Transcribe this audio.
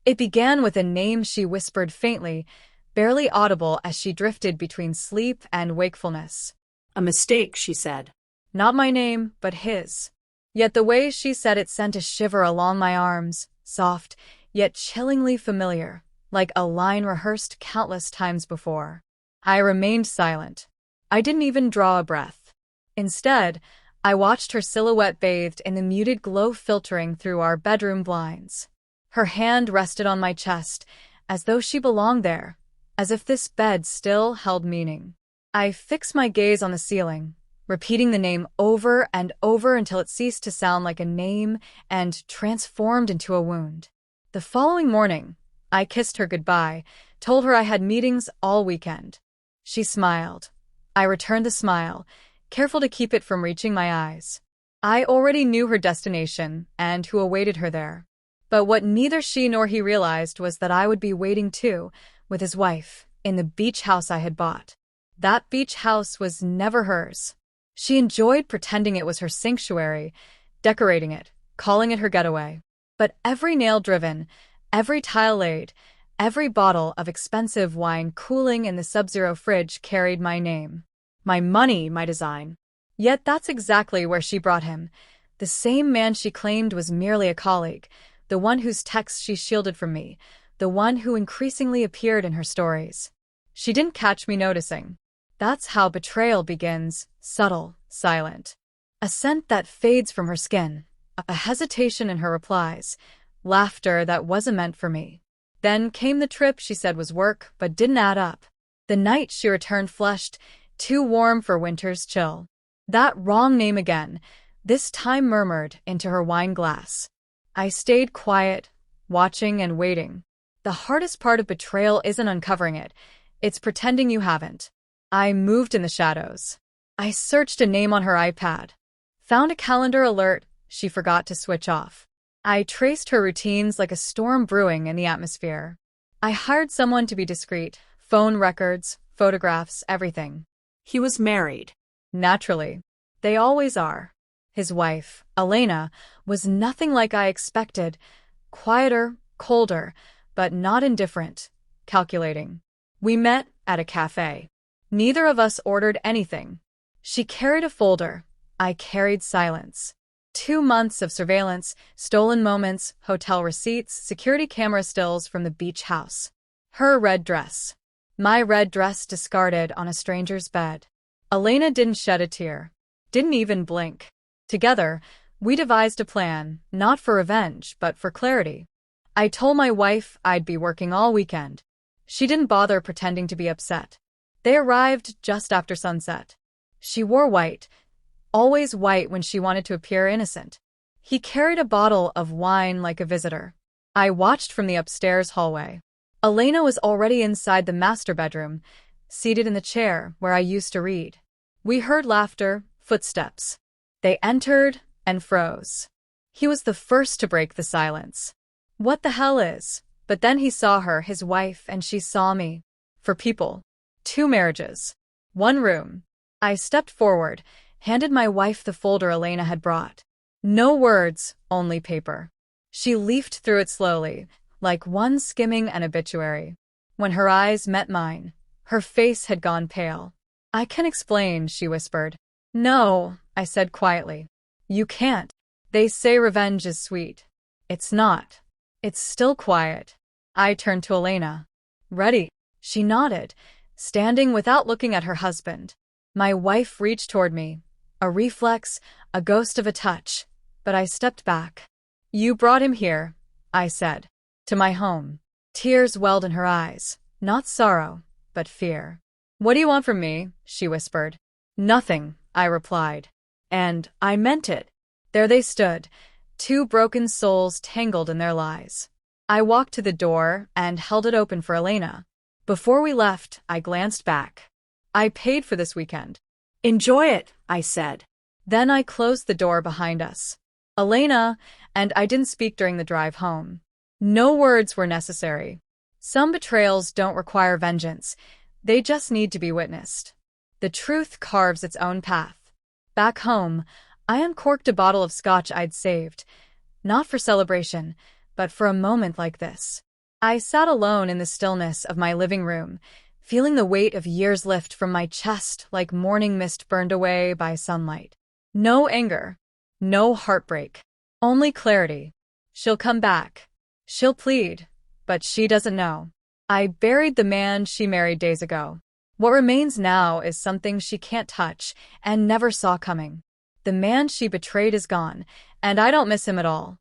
It began with a name she whispered faintly, barely audible as she drifted between sleep and wakefulness. A mistake, she said. Not my name, but his. Yet the way she said it sent a shiver along my arms, soft, yet chillingly familiar, like a line rehearsed countless times before. I remained silent. I didn't even draw a breath. Instead, I watched her silhouette bathed in the muted glow filtering through our bedroom blinds. Her hand rested on my chest, as though she belonged there, as if this bed still held meaning. I fixed my gaze on the ceiling, repeating the name over and over until it ceased to sound like a name and transformed into a wound. The following morning, I kissed her goodbye, told her I had meetings all weekend. She smiled. I returned the smile, careful to keep it from reaching my eyes. I already knew her destination and who awaited her there. But what neither she nor he realized was that I would be waiting too, with his wife, in the beach house I had bought. That beach house was never hers. She enjoyed pretending it was her sanctuary, decorating it, calling it her getaway. But every nail driven, every tile laid, every bottle of expensive wine cooling in the sub-zero fridge carried my name. My money, my design. Yet that's exactly where she brought him. The same man she claimed was merely a colleague, the one whose texts she shielded from me, the one who increasingly appeared in her stories. She didn't catch me noticing. That's how betrayal begins, subtle, silent. A scent that fades from her skin, a hesitation in her replies, laughter that wasn't meant for me. Then came the trip she said was work, but didn't add up. The night she returned flushed, too warm for winter's chill. That wrong name again, this time murmured into her wine glass. I stayed quiet, watching and waiting. The hardest part of betrayal isn't uncovering it, it's pretending you haven't. I moved in the shadows. I searched a name on her iPad. Found a calendar alert she forgot to switch off. I traced her routines like a storm brewing in the atmosphere. I hired someone to be discreet, phone records, photographs, everything. He was married. Naturally. They always are. His wife, Elena, was nothing like I expected. Quieter, colder, but not indifferent, calculating. We met at a cafe. Neither of us ordered anything. She carried a folder. I carried silence. 2 months of surveillance, stolen moments, hotel receipts, security camera stills from the beach house. Her red dress. My red dress discarded on a stranger's bed. Elena didn't shed a tear. Didn't even blink. Together, we devised a plan, not for revenge, but for clarity. I told my wife I'd be working all weekend. She didn't bother pretending to be upset. They arrived just after sunset. She wore white, always white when she wanted to appear innocent. He carried a bottle of wine like a visitor. I watched from the upstairs hallway. Elena was already inside the master bedroom, seated in the chair where I used to read. We heard laughter, footsteps. They entered and froze. He was the first to break the silence. What the hell is? But then he saw her, his wife, and she saw me. For people. 2 marriages. 1 room. I stepped forward, handed my wife the folder Elena had brought. No words, only paper. She leafed through it slowly, like one skimming an obituary. When her eyes met mine, her face had gone pale. I can explain, she whispered. No, I said quietly. You can't. They say revenge is sweet. It's not. It's still quiet. I turned to Elena. Ready? She nodded, standing without looking at her husband. My wife reached toward me. A reflex, a ghost of a touch. But I stepped back. You brought him here, I said. To my home. Tears welled in her eyes. Not sorrow, but fear. What do you want from me? She whispered. Nothing, I replied. And I meant it. There they stood, 2 broken souls tangled in their lies. I walked to the door and held it open for Elena. Before we left, I glanced back. I paid for this weekend. Enjoy it, I said. Then I closed the door behind us. Elena and I didn't speak during the drive home. No words were necessary. Some betrayals don't require vengeance. They just need to be witnessed. The truth carves its own path. Back home, I uncorked a bottle of scotch I'd saved, not for celebration, but for a moment like this. I sat alone in the stillness of my living room, feeling the weight of years lift from my chest like morning mist burned away by sunlight. No anger, no heartbreak, only clarity. She'll come back. She'll plead, but she doesn't know. I buried the man she married days ago. What remains now is something she can't touch and never saw coming. The man she betrayed is gone, and I don't miss him at all.